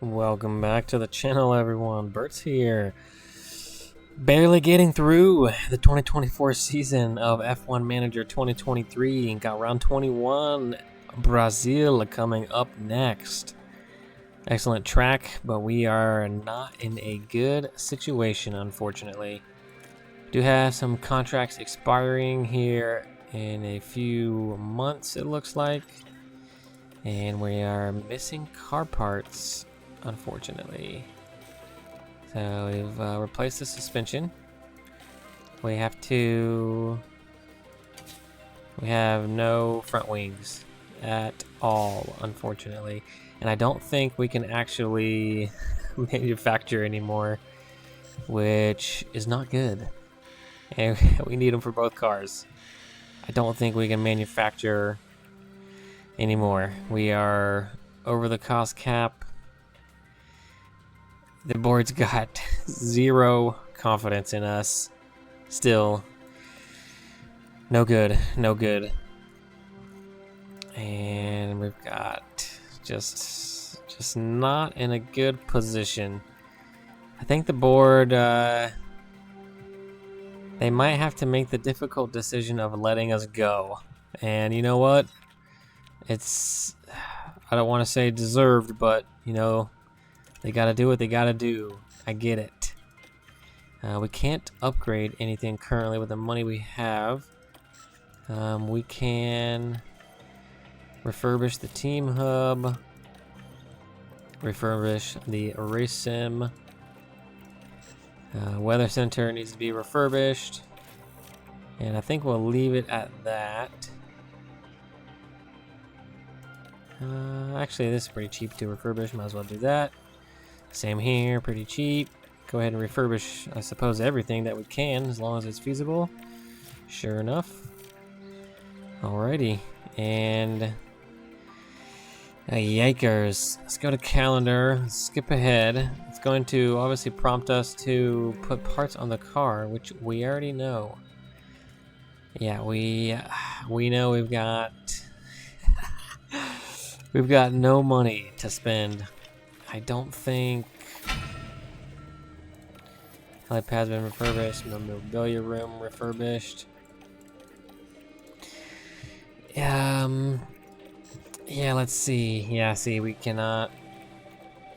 Welcome back to the channel, everyone. Burt's here. Barely getting through the 2024 season of F1 Manager 2023 and got round 21. Brazil coming up next. Excellent track, but we are not in a good situation, unfortunately. Do have some contracts expiring here in a few months, it looks like. And we are missing car parts, unfortunately. So we've replaced the suspension. We have no front wings at all, unfortunately. And I don't think we can actually manufacture anymore, which is not good. And we need them for both cars. I don't think we can manufacture anymore. We are over the cost cap. The board's got zero confidence in us. Still, no good, no good. And we've got just not in a good position. I think the board, they might have to make the difficult decision of letting us go. And you know what? It's, I don't want to say deserved, but you know, they gotta do what they gotta do. I get it. We can't upgrade anything currently with the money we have. We can refurbish the team hub, refurbish the race sim. Weather center needs to be refurbished, and I think we'll leave it at that. Actually, this is pretty cheap to refurbish. Might as well do that. Same here, pretty cheap. Go ahead and refurbish, I suppose, everything that we can, as long as it's feasible. Sure enough. Alrighty, and yikers. Let's go to calendar, skip ahead. It's going to obviously prompt us to put parts on the car, which we already know. Yeah, we know we've got we've got no money to spend. I don't think iPad's been refurbished, no mobility room refurbished. Yeah, let's see. Yeah, see, we cannot.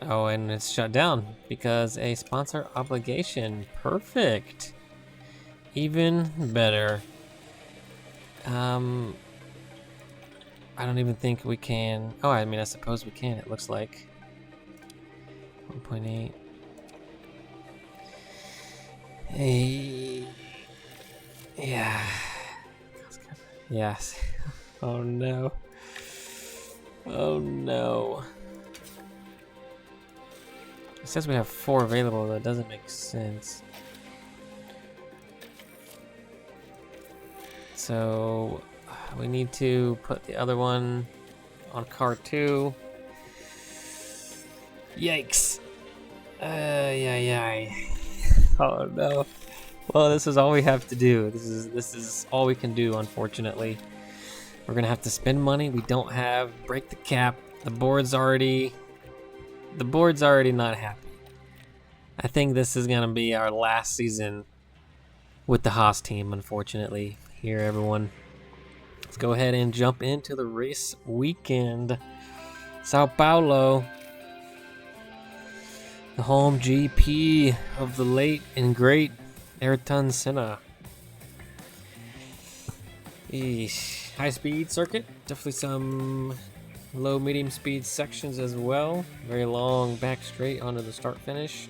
Oh, and it's shut down because a sponsor obligation. Perfect. Even better. I don't even think we can. Oh, I mean, I suppose we can. It looks like 1.8. Hey. Yeah. Yes. Oh no. Oh no. It says we have 4 available. That doesn't make sense. So we need to put the other one on car 2. Yikes. Yeah. Oh no. Well, this is all we have to do. This is all we can do, unfortunately. We're gonna have to spend money we don't have, break the cap. The board's already not happy. I think this is gonna be our last season with the Haas team, unfortunately. Here, everyone. Let's go ahead and jump into the race weekend. Sao Paulo. The home GP of the late and great Ayrton Senna. Eesh. High speed circuit. Definitely some low medium speed sections as well. Very long back straight onto the start finish.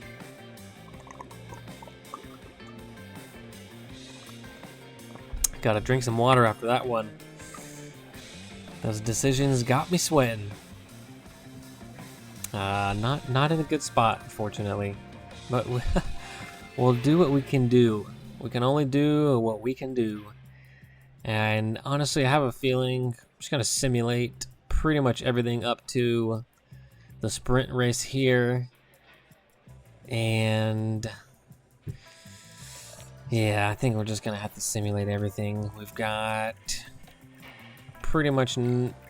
Gotta drink some water after that one. Those decisions got me sweating. Not in a good spot, unfortunately. But we'll do what we can do. We can only do what we can do. And honestly, I have a feeling I'm just gonna simulate pretty much everything up to the sprint race here. And yeah, I think we're just gonna have to simulate everything. We've got pretty much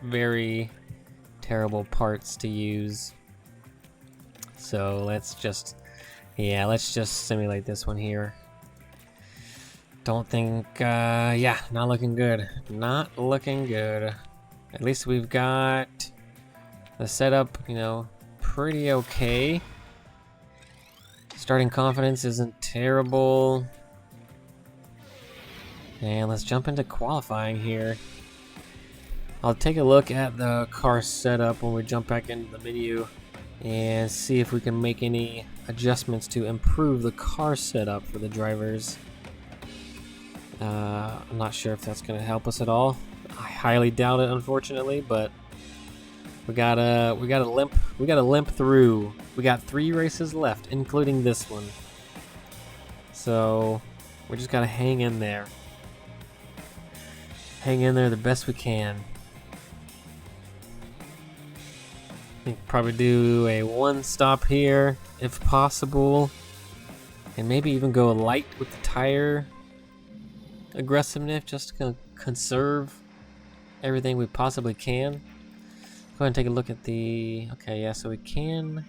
very terrible parts to use. So let's just simulate this one here. Don't think, yeah, not looking good. Not looking good. At least we've got the setup, you know, pretty okay. Starting confidence isn't terrible. And let's jump into qualifying here. I'll take a look at the car setup when we jump back into the menu and see if we can make any adjustments to improve the car setup for the drivers. I'm not sure if that's going to help us at all. I highly doubt it, unfortunately, but we gotta limp through. We got 3 races left, including this one. So we just gotta hang in there. Hang in there the best we can. I think probably do a 1 stop here if possible, and maybe even go light with the tire aggressiveness just to conserve everything we possibly can. Go ahead and take a look at the... Okay, yeah, so we can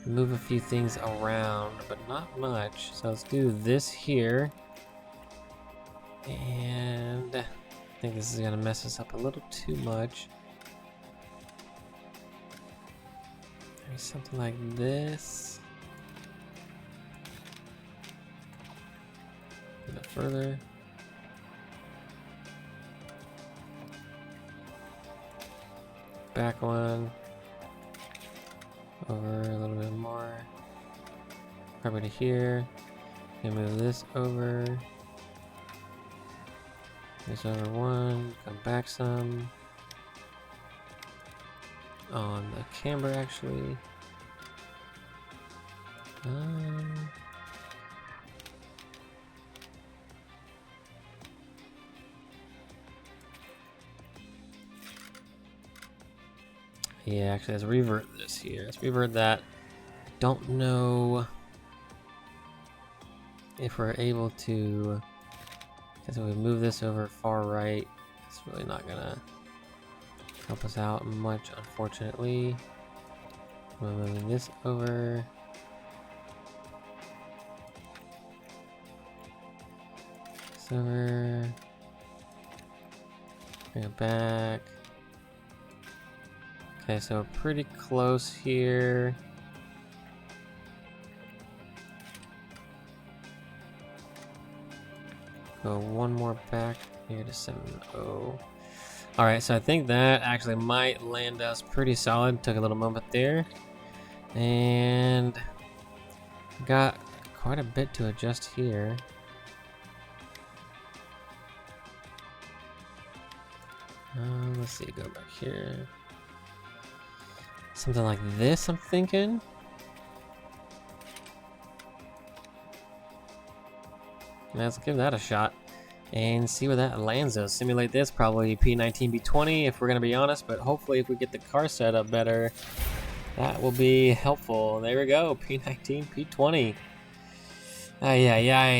move a few things around, but not much. So let's do this here. And I think this is gonna mess us up a little too much. Maybe something like this. A bit further. Back one. Over a little bit more. Probably to here. And move this over. This over 1. Come back some. On the camber, actually. Yeah, actually, let's revert this here. Let's revert that. Don't know if we're able to, because if we move this over far right, it's really not gonna help us out much, unfortunately. We're moving this over. This over. Bring it back. Okay, so we're pretty close here. Go 1 more back here to 7-0. Alright, so I think that actually might land us pretty solid. Took a little moment there. And got quite a bit to adjust here. Let's see, go back here. Something like this, I'm thinking. Let's give that a shot and see where that lands us. Simulate this, probably P19, B20 if we're gonna be honest, but hopefully if we get the car set up better, that will be helpful. There we go, P19, P20.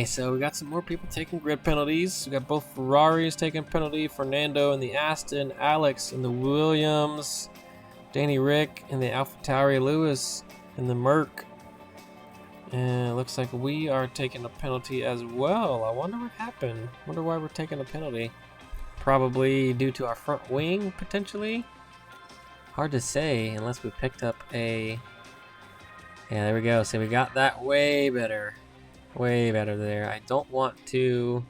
So we got some more people taking grid penalties. We got both Ferraris taking penalty, Fernando in the Aston, Alex in the Williams, Danny Rick in the AlphaTauri, Lewis in the Merc. And it looks like we are taking a penalty as well. I wonder what happened. Wonder why we're taking a penalty. Probably due to our front wing, potentially. Hard to say unless we picked up a... Yeah, there we go. So we got that way better. Way better there. I don't want to...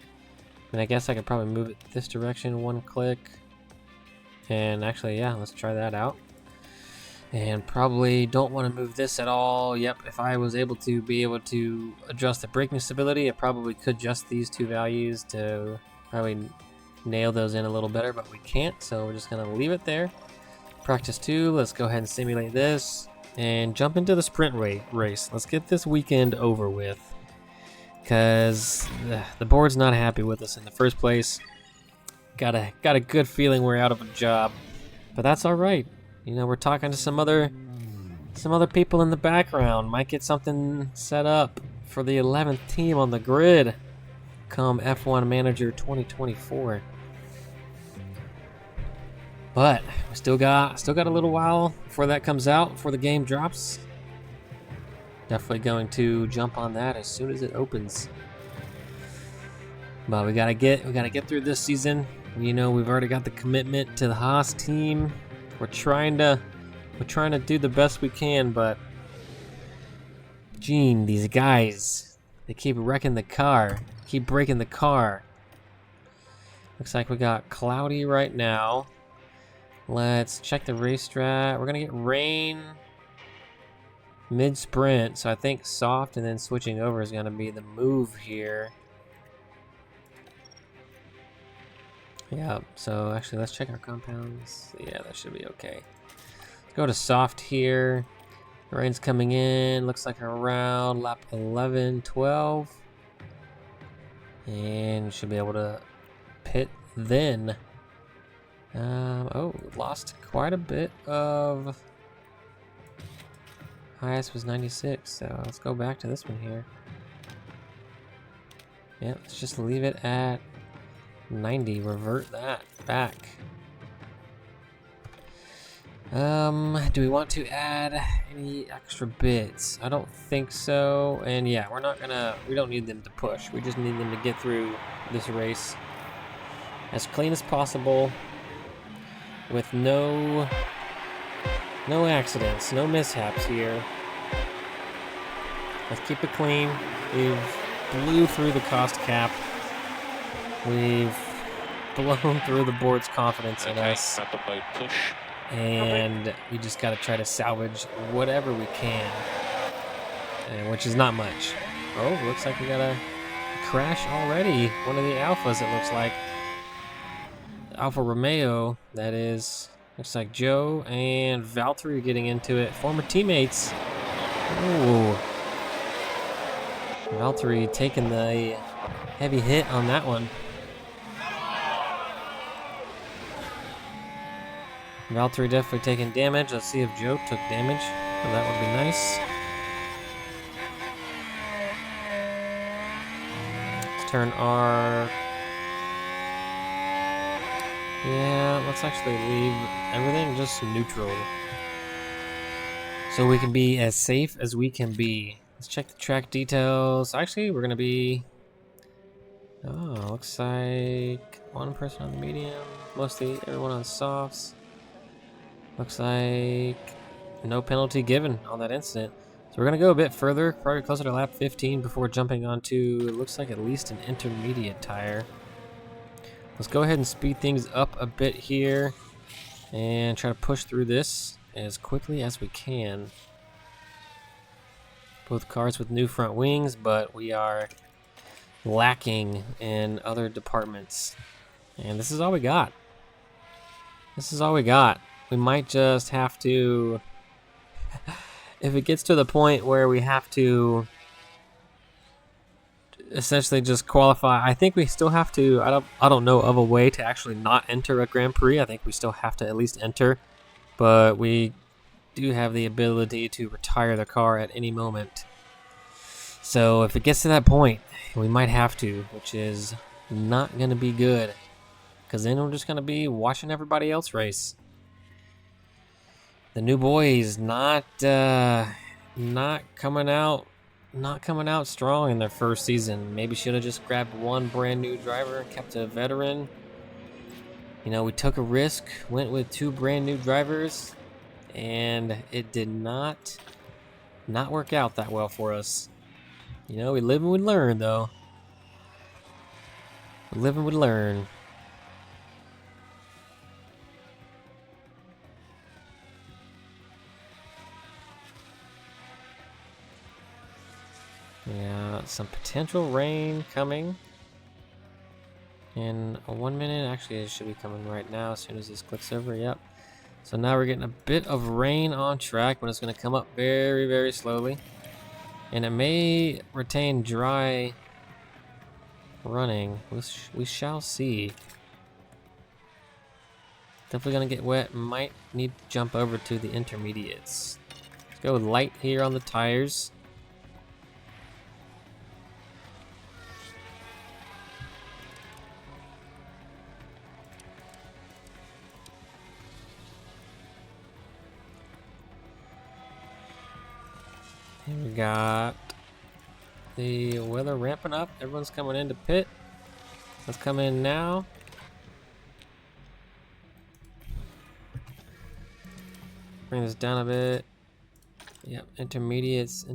I mean, I guess I could probably move it this direction 1 click. And actually, yeah, let's try that out. And probably don't want to move this at all. Yep, if I was able to adjust the braking stability, I probably could adjust these 2 values to probably nail those in a little better, but we can't, so we're just going to leave it there. Practice 2, let's go ahead and simulate this and jump into the sprint race. Let's get this weekend over with, because the board's not happy with us in the first place. Got a good feeling we're out of a job, but that's all right. You know, we're talking to some other people in the background. Might get something set up for the 11th team on the grid come F1 Manager 2024. But we still got a little while before that comes out, before the game drops. Definitely going to jump on that as soon as it opens. But we gotta get through this season. You know, we've already got the commitment to the Haas team. We're trying to do the best we can, but Gene, these guys, they keep wrecking the car, keep breaking the car. Looks like we got cloudy right now. Let's check the race strat. We're gonna get rain mid-sprint, so I think soft and then switching over is gonna be the move here. Yeah, so actually let's check our compounds. Yeah, that should be okay. Let's go to soft here. The rain's coming in, looks like around lap 11, 12. And should be able to pit then. Oh, lost quite a bit of... Highest was 96, so let's go back to this one here. Yeah, let's just leave it at 90, revert that back. Do we want to add any extra bits? I don't think so. And yeah, we don't need them to push. We just need them to get through this race as clean as possible with no accidents, no mishaps here. Let's keep it clean. We've blew through the cost cap. We've blown through the board's confidence in us. And we just got to try to salvage whatever we can, which is not much. Oh, looks like we got a crash already. One of the Alphas, it looks like. Alfa Romeo, that is. Looks like Joe and Valtteri getting into it. Former teammates. Ooh. Valtteri taking the heavy hit on that one. Valtteri definitely taking damage. Let's see if Joe took damage. Oh, that would be nice. Let's turn our... Yeah, let's actually leave everything just neutral. So we can be as safe as we can be. Let's check the track details. Actually, we're going to be... Oh, looks like one person on the medium. Mostly everyone on softs. Looks like no penalty given on that incident. So we're going to go a bit further, probably closer to lap 15 before jumping onto, it looks like at least an intermediate tire. Let's go ahead and speed things up a bit here and try to push through this as quickly as we can. Both cars with new front wings, but we are lacking in other departments. And this is all we got. This is all we got. We might just have to, if it gets to the point where we have to essentially just qualify, I think we still have to, I don't know of a way to actually not enter a Grand Prix. I think we still have to at least enter, but we do have the ability to retire the car at any moment. So if it gets to that point, we might have to, which is not going to be good, because then we're just going to be watching everybody else race. The new boys not coming out strong in their first season. Maybe should have just grabbed one brand new driver and kept a veteran. You know, we took a risk, went with two brand new drivers, and it did not work out that well for us. You know, we live and we learn, though. We live and we learn. Yeah, some potential rain coming in 1 minute. Actually, it should be coming right now as soon as this clicks over. Yep. So now we're getting a bit of rain on track, but it's going to come up very, very slowly. And it may retain dry running. We shall see. Definitely going to get wet. Might need to jump over to the intermediates. Let's go light here on the tires. Here we got the weather ramping up. Everyone's coming into pit. Let's come in now. Bring this down a bit. Yep, intermediates.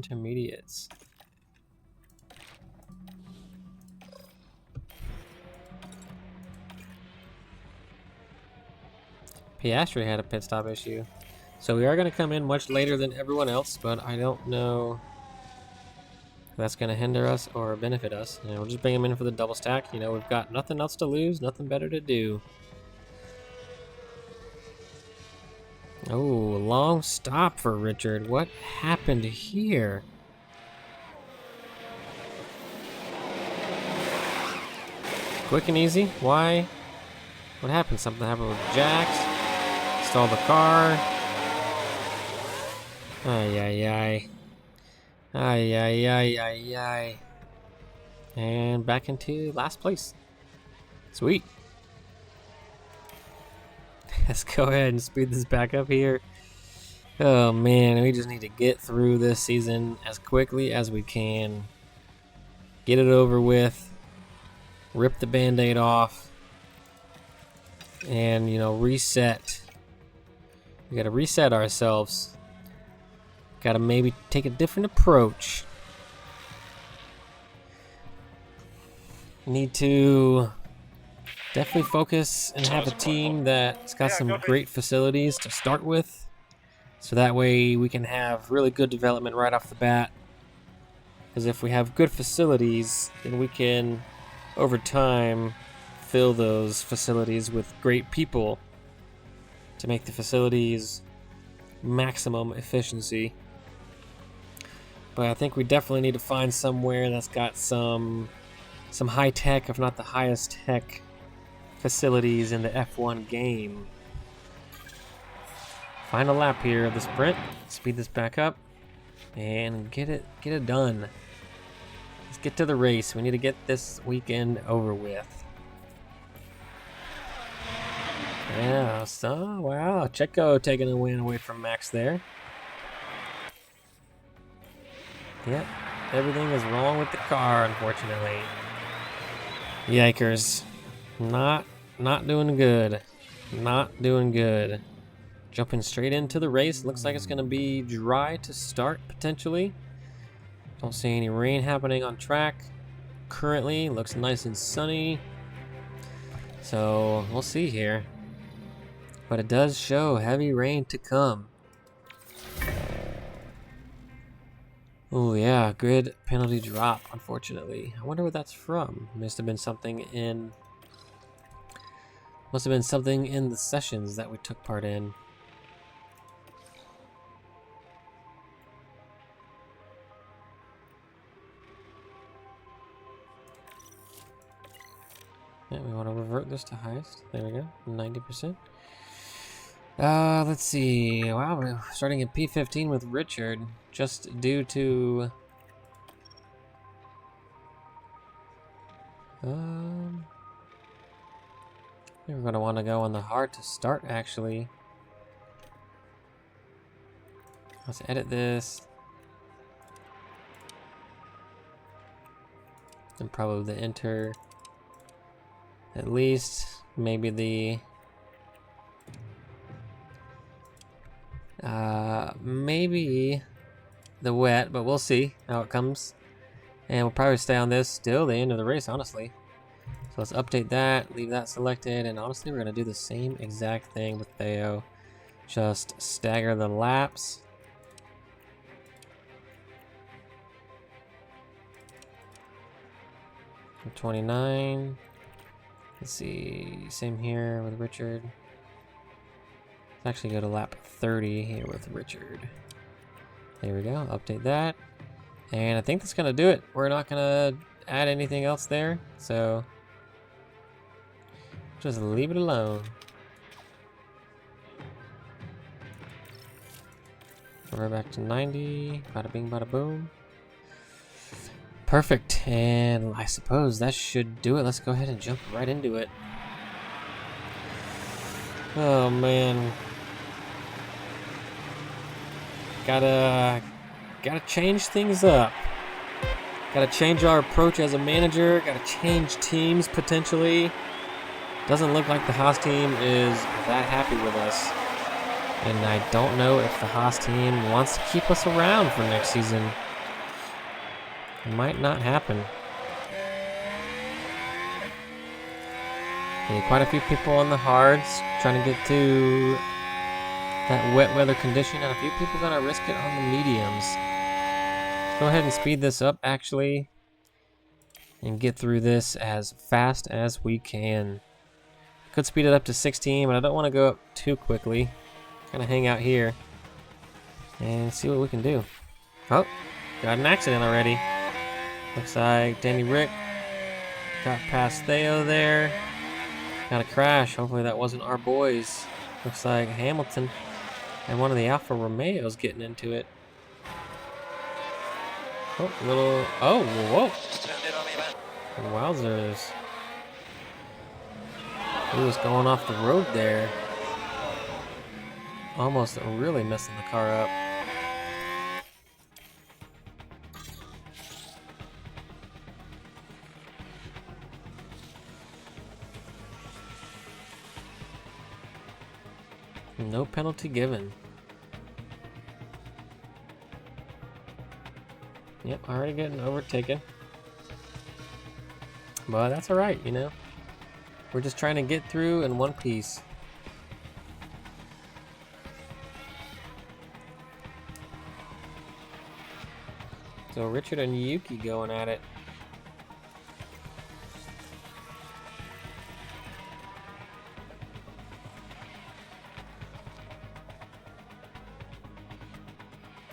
Piastri had a pit stop issue. So we are going to come in much later than everyone else, but I don't know if that's going to hinder us or benefit us. You know, we'll just bring him in for the double stack. You know, we've got nothing else to lose, nothing better to do. Oh, long stop for Richard. What happened here? Quick and easy? Why? What happened? Something happened with Jax? Stole the car? Ay, ay, ay. Ay, ay, ay, ay, ay. And back into last place. Sweet. Let's go ahead and speed this back up here. Oh man, we just need to get through this season as quickly as we can. Get it over with. Rip the band-aid off. And, you know, reset. We gotta reset ourselves. Gotta maybe take a different approach. Need to definitely focus and have a team that's got some great facilities to start with. So that way we can have really good development right off the bat. Because if we have good facilities, then we can, over time, fill those facilities with great people to make the facilities maximum efficiency. But I think we definitely need to find somewhere that's got some high tech, if not the highest tech, facilities in the F1 game. Final lap here of the sprint. Speed this back up and get it done. Let's get to the race. We need to get this weekend over with. Yeah, so wow, Checo taking a win away from Max there. Yep, everything is wrong with the car, unfortunately. Yikers. Not doing good. Not doing good. Jumping straight into the race. Looks like it's going to be dry to start, potentially. Don't see any rain happening on track. Currently, looks nice and sunny. So, we'll see here. But it does show heavy rain to come. Oh yeah, grid penalty drop, unfortunately. I wonder what that's from. Must have been something in the sessions that we took part in. Yeah, we want to revert this to highest. There we go, 90%. Let's see. Wow, we're starting at P15 with Richard, just due to we're gonna want to go on the hard to start, actually. Let's edit this. And probably the enter. At least maybe the maybe the wet, but we'll see how it comes. And we'll probably stay on this till the end of the race, honestly. So let's update that, leave that selected, and honestly we're gonna do the same exact thing with Theo. Just stagger the laps. From 29. Let's see, same here with Richard. Let's actually go to lap 30 here with Richard. There we go, update that. And I think that's gonna do it. We're not gonna add anything else there, so just leave it alone. We're back to 90, bada bing, bada boom. Perfect, and I suppose that should do it. Let's go ahead and jump right into it. Oh man. Gotta Gotta change things up. Gotta change our approach as a manager. Gotta change teams potentially. Doesn't look like the Haas team is that happy with us. And I don't know if the Haas team wants to keep us around for next season. It might not happen. Okay, quite a few people on the hards trying to get to that wet weather condition, and a few people gonna risk it on the mediums. Let's go ahead and speed this up actually and get through this as fast as we can. Could speed it up to 16, but I don't want to go up too quickly. Kind of hang out here and see what we can do. Oh, got an accident already. Looks like Danny Rick got past Theo there. Got a crash. Hopefully that wasn't our boys. Looks like Hamilton and one of the Alfa Romeos getting into it. Oh, little. Oh, whoa. Wowzers. He was going off the road there. Almost really messing the car up. No penalty given. Yep, already getting overtaken. But that's alright, you know. We're just trying to get through in one piece. So Richard and Yuki going at it.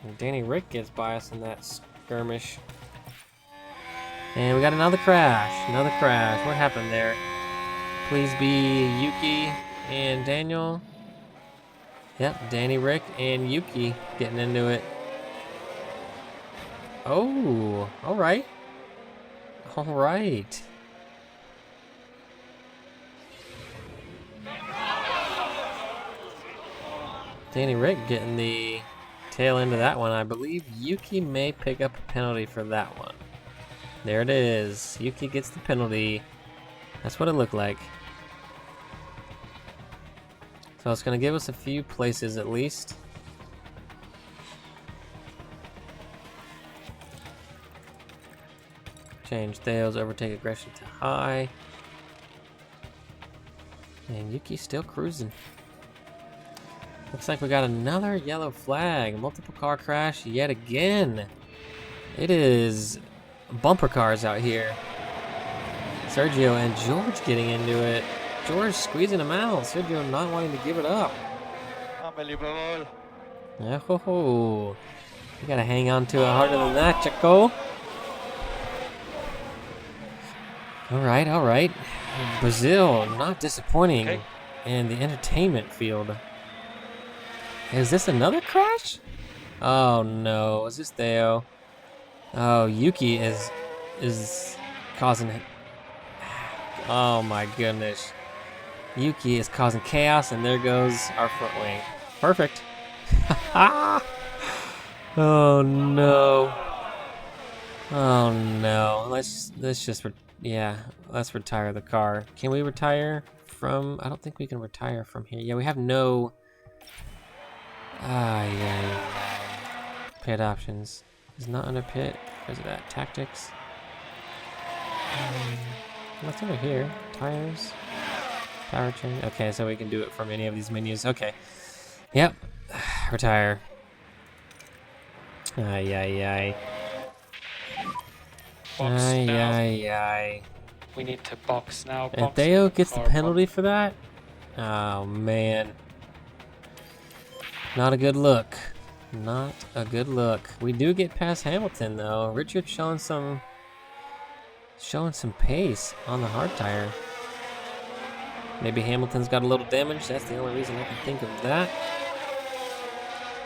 And Danny Rick gets by us in that skirmish. And we got another crash. Another crash. What happened there? Please be Yuki and Daniel. Yep, Danny Rick and Yuki getting into it. Oh, alright. Alright. Danny Rick getting the tail end of that one. I believe Yuki may pick up a penalty for that one. There it is. Yuki gets the penalty. That's what it looked like. So it's going to give us a few places at least. Change Theo's overtake aggression to high. And Yuki's still cruising. Looks like we got another yellow flag. Multiple car crash yet again. It is bumper cars out here. Sergio and George getting into it. George squeezing him out. Sergio not wanting to give it up. Unbelievable. Oh, you gotta hang on to it harder than that, Chico. Alright, alright. Brazil, not disappointing in the entertainment field. Is this another crash? Oh no, is this Theo? Oh, Yuki is causing it. Oh my goodness. Yuki is causing chaos, and there goes our front wing. Perfect. Oh no. Oh no. Let's just let's retire the car. Can we retire from? I don't think we can retire from here. Yeah, we have no. Pit options. Is not under pit. Where's it at? Tactics. What's over here? Tires. Powertrain. Okay, so we can do it from any of these menus. Okay. Yep. Retire. Ay. We need to box now. And Theo gets the penalty for that? Oh, man. Not a good look. Not a good look. We do get past Hamilton, though. Richard showing some pace on the hard tire. Maybe Hamilton's got a little damage. That's the only reason I can think of that.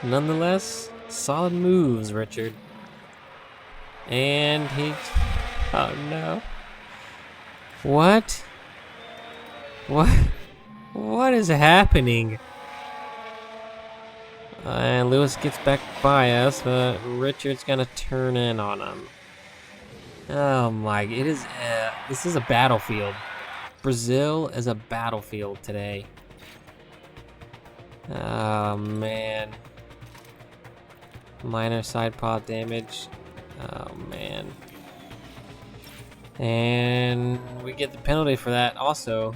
Nonetheless, solid moves, Richard. And he... Oh, no. What? What is happening? And Lewis gets back by us, but Richard's gonna turn in on him. Oh my, this is a battlefield. Brazil is a battlefield today. Oh man. Minor side pod damage. Oh man. And we get the penalty for that also.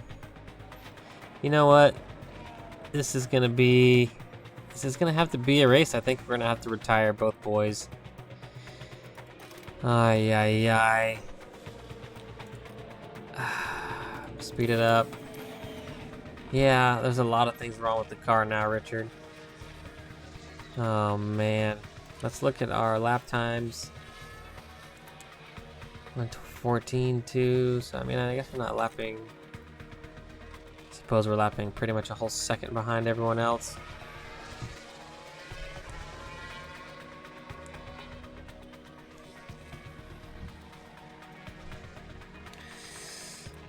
You know what? This is gonna have to be a race. I think we're gonna have to retire both boys. Ay, ay, ay. Speed it up. Yeah, there's a lot of things wrong with the car now, Richard. Oh, man. Let's look at our lap times. Went to 14.2, so I mean, I guess we're not lapping. I suppose we're lapping pretty much a whole second behind everyone else.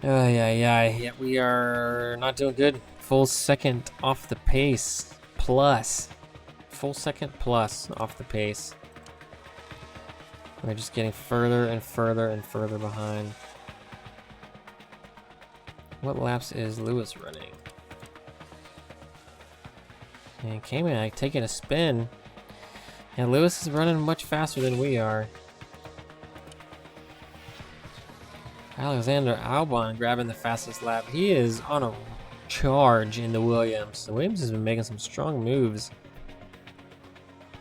Yeah, we are not doing good. Full second off the pace. Plus. Full second plus off the pace. We're just getting further and further and further behind. What laps is Lewis running? And Cayman taking a spin. And Lewis is running much faster than we are. Alexander Albon grabbing the fastest lap. He is on a charge in the Williams. The Williams has been making some strong moves.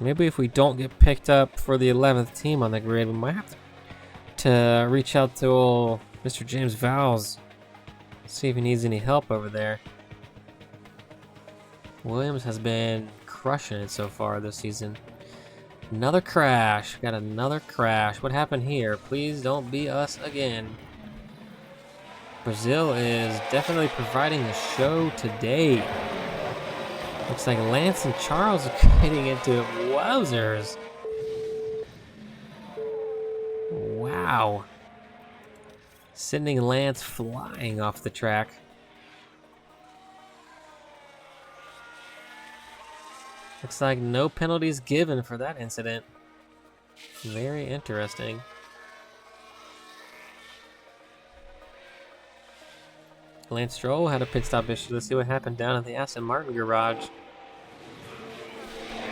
Maybe if we don't get picked up for the 11th team on the grid, we might have to reach out to old Mr. James Vowles. See if he needs any help over there. Williams has been crushing it so far this season. Another crash. Got another crash. What happened here? Please don't be us again. Brazil is definitely providing the show today. Looks like Lance and Charles are getting into it. Wowzers. Wow. Sending Lance flying off the track. Looks like no penalties given for that incident. Very interesting. Lance Stroll had a pit stop issue. Let's see what happened down at the Aston Martin garage.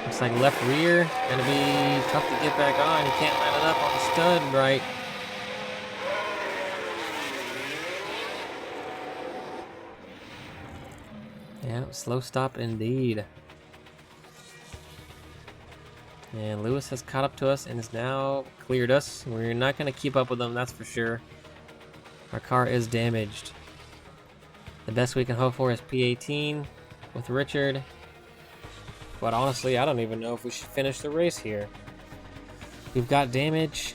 Looks like left rear. Gonna be tough to get back on. You can't line it up on the stud right. Yeah, slow stop indeed. And Lewis has caught up to us and has now cleared us. We're not going to keep up with them, that's for sure. Our car is damaged. The best we can hope for is P18 with Richard. But honestly, I don't even know if we should finish the race here. We've got damage.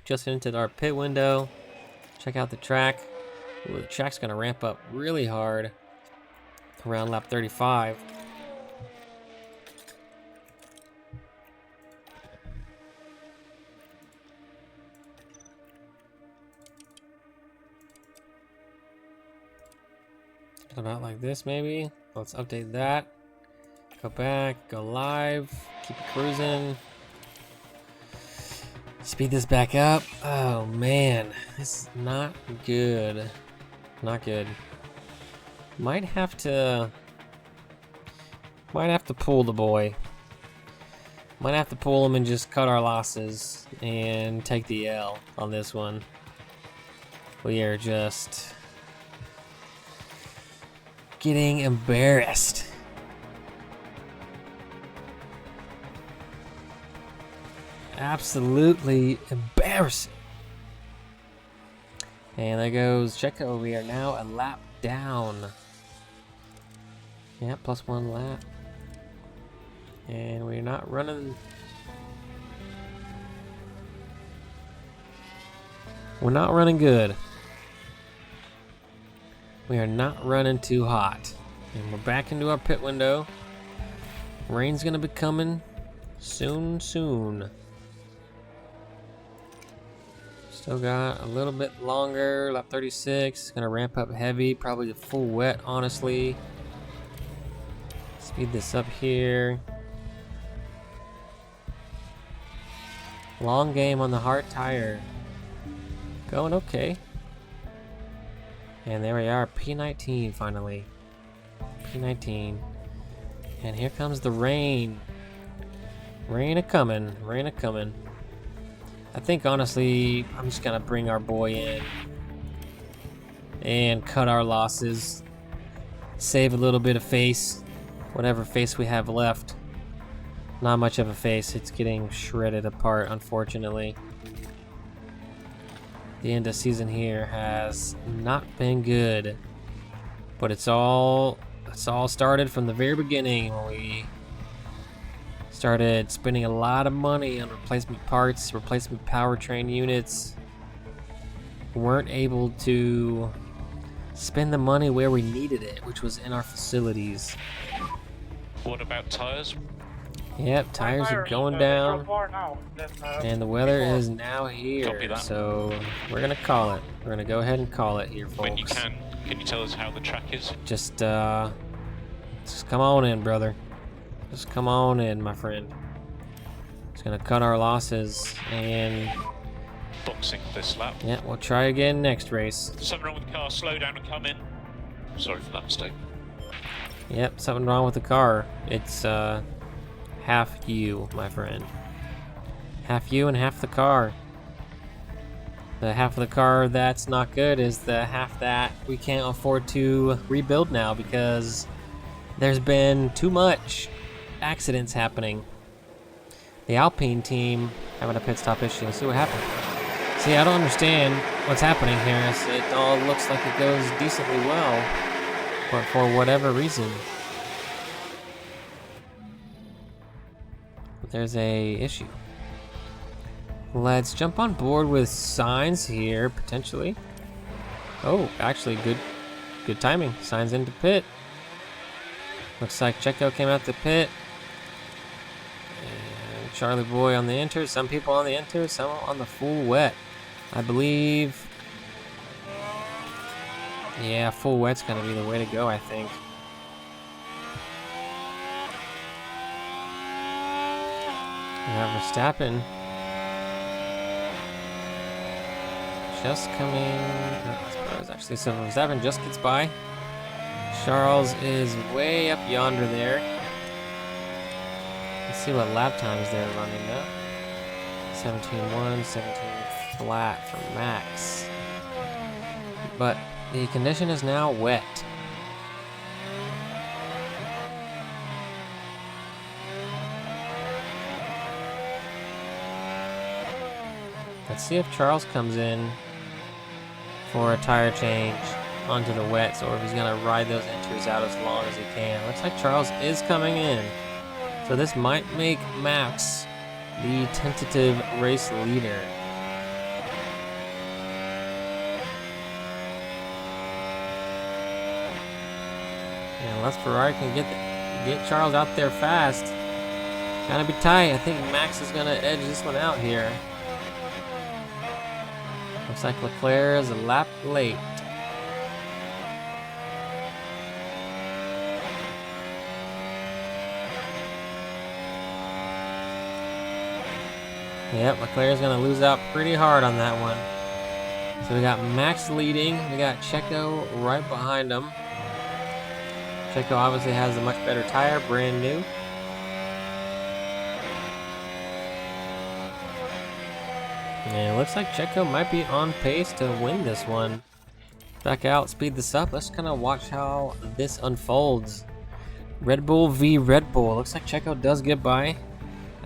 Just entered our pit window. Check out the track. Ooh, the track's going to ramp up really hard around lap 35. About like this maybe. Let's update that. Go back, go live, keep it cruising. Speed this back up. Oh man, this is not good. Not good. Might have to pull the boy. Might have to pull him and just cut our losses and take the L on this one. We are just getting embarrassed. Absolutely embarrassing. And there goes Checo. We are now a lap down. Yeah, plus 1 lap. And we're not running. We're not running good. We are not running too hot. And we're back into our pit window. Rain's gonna be coming soon. Still got a little bit longer. Lap 36. Gonna ramp up heavy. Probably a full wet, honestly. Speed this up here. Long game on the hard tire. Going okay. And there we are, P19 finally. P19. And here comes the rain. Rain a-coming, rain a-coming. I think honestly, I'm just gonna bring our boy in and cut our losses. Save a little bit of face. Whatever face we have left. Not much of a face, it's getting shredded apart, unfortunately. The end of season here has not been good. But it's all started from the very beginning when we started spending a lot of money on replacement parts, replacement powertrain units. We weren't able to spend the money where we needed it, which was in our facilities. What about tires? Yep, tires are going down, and the weather is now here, so we're gonna call it. We're gonna go ahead and call it here, folks. When you can you tell us how the track is? Just come on in, brother. Just come on in, my friend. Just gonna cut our losses, and Boxing this lap. yeah, we'll try again next race. Something wrong with the car, slow down and come in. Sorry for that mistake. Yep, something wrong with the car. It's half you, my friend. Half you and half the car. The half of the car that's not good is the half that we can't afford to rebuild now because there's been too much accidents happening. The Alpine team having a pit stop issue. Let's see what happened. See, I don't understand what's happening here. It all looks like it goes decently well, but for whatever reason, there's a issue. Let's jump on board with Sainz here, potentially. Oh, actually, good timing. Sainz into pit. Looks like Checo came out the pit. And Charlie Boy on the enter. Some people on the enter, some on the full wet. I believe. Yeah, full wet's gonna be the way to go, I think. We have Verstappen just coming. Actually, so Verstappen just gets by. Charles is way up yonder there. Let's see what lap times they're running now. 17.1, 17 flat for Max. But the condition is now wet. Let's see if Charles comes in for a tire change onto the wets, or if he's gonna ride those entries out as long as he can. Looks like Charles is coming in. So this might make Max the tentative race leader. And unless Ferrari can get Charles out there fast, gotta be tight. I think Max is gonna edge this one out here. Looks like Leclerc is a lap late. Yep, Leclerc's gonna lose out pretty hard on that one. So we got Max leading, we got Checo right behind him. Checo obviously has a much better tire, brand new. And it looks like Checo might be on pace to win this one. Back out, speed this up. Let's kind of watch how this unfolds. Red Bull v Red Bull. Looks like Checo does get by.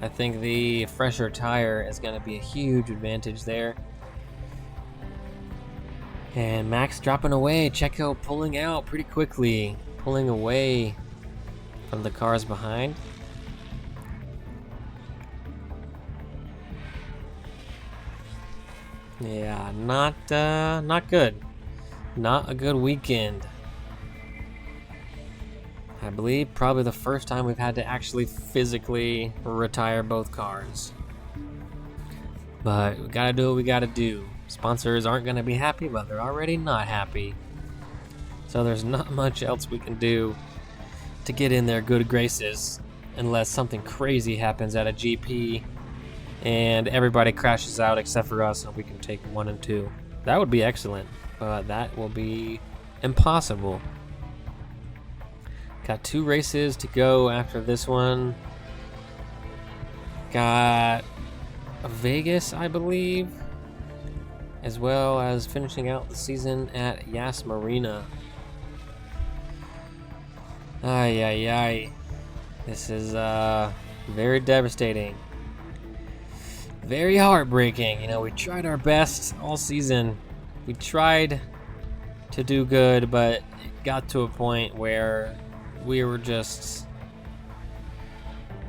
I think the fresher tire is going to be a huge advantage there. And Max dropping away. Checo pulling out pretty quickly. Pulling away from the cars behind. Yeah, not good. Not a good weekend. I believe probably the first time we've had to actually physically retire both cars. But we gotta do what we gotta do. Sponsors aren't gonna be happy, but they're already not happy. So there's not much else we can do. to get in their good graces unless something crazy happens at a GP and everybody crashes out except for us and we can take 1 and 2. That would be excellent, but that will be impossible. Got 2 races to go after this one. Got Vegas, I believe, as well as finishing out the season at Yas Marina. Ay, ay, ay. This is very devastating. Very heartbreaking. You know, we tried our best all season. We tried to do good, but it got to a point where we were just,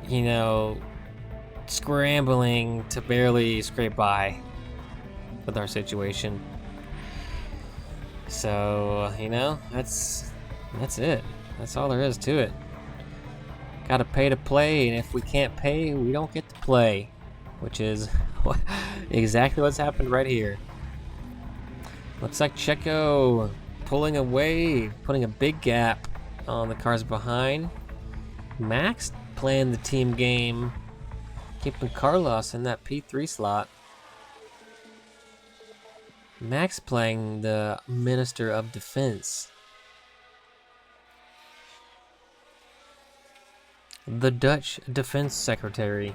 you know, scrambling to barely scrape by with our situation. So, you know, that's it. That's all there is to it. Gotta pay to play, and if we can't pay, we don't get to play, which is exactly what's happened right here. Looks like Checo pulling away, putting a big gap on the cars behind. Max playing the team game, keeping Carlos in that P3 slot. Max playing the Minister of Defense. The Dutch Defense Secretary.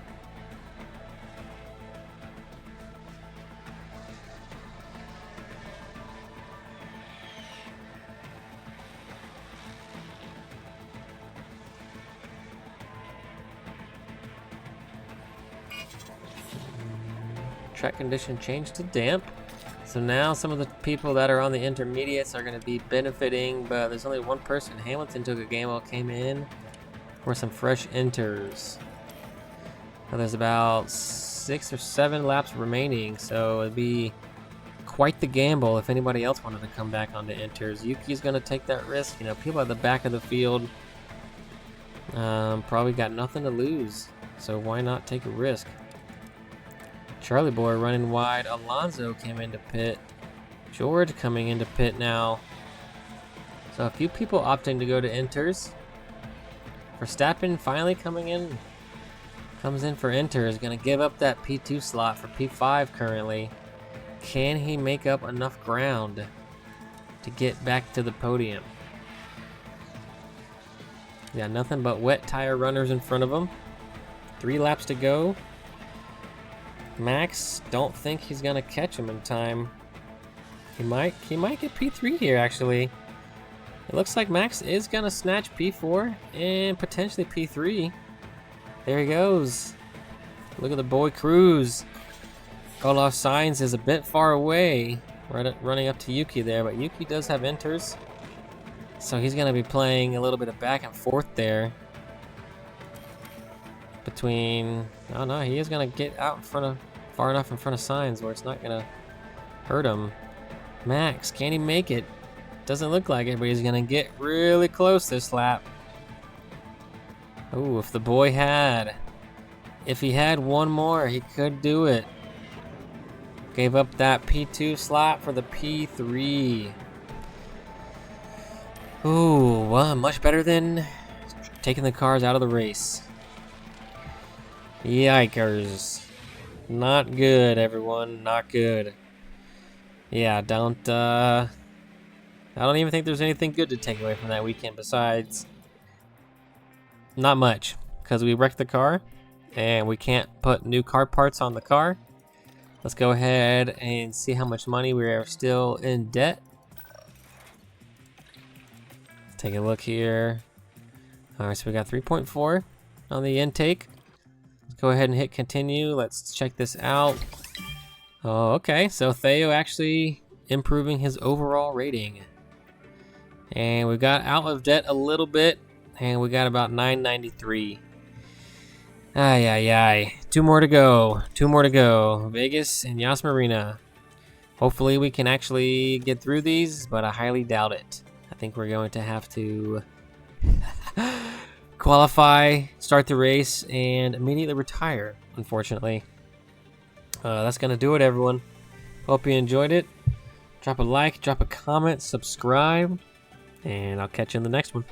Track condition changed to damp. So now some of the people that are on the intermediates are going to be benefiting, but there's only one person. Hamilton took a gamble, came in for some fresh enters. Now there's about 6 or 7 laps remaining, so it'd be quite the gamble if anybody else wanted to come back onto enters. Yuki's going to take that risk. You know, people at the back of the field probably got nothing to lose, so why not take a risk? Charlie Boy running wide. Alonso came into pit. George coming into pit now. So a few people opting to go to enters. Verstappen finally coming in. Comes in for enters. Going to give up that P2 slot for P5 currently. Can he make up enough ground to get back to the podium? Got nothing but wet tire runners in front of him. 3 laps to go. Max, don't think he's gonna catch him in time. He might get P3 here actually. It looks like Max is gonna snatch P4 and potentially P3. There he goes. Look at the boy cruise. Carlos Sainz is a bit far away, running up to Yuki there, but Yuki does have enters, so he's gonna be playing a little bit of back and forth there. Between, oh no, he is gonna get out in front of, far enough in front of Sainz where it's not gonna hurt him. Max, can he make it? Doesn't look like it, but he's gonna get really close this lap. Oh, if he had one more, he could do it. Gave up that P2 slot for the P3. Ooh, well, much better than taking the cars out of the race. Yikers. Not good, everyone. Not good. Yeah, I don't even think there's anything good to take away from that weekend besides not much, because we wrecked the car and we can't put new car parts on the car. Let's go ahead and see how much money we are still in debt. Take a look here. Alright, so we got 3.4 on the intake. Go ahead and hit continue. Let's check this out. Oh, okay. So Theo actually improving his overall rating. And we got out of debt a little bit. And we got about 993. Ay, ay, ay. 2 more to go. 2 more to go. Vegas and Yas Marina. Hopefully we can actually get through these, but I highly doubt it. I think we're going to have to qualify, start the race, and immediately retire, unfortunately. That's going to do it, everyone. Hope you enjoyed it. Drop a like, drop a comment, subscribe, and I'll catch you in the next one.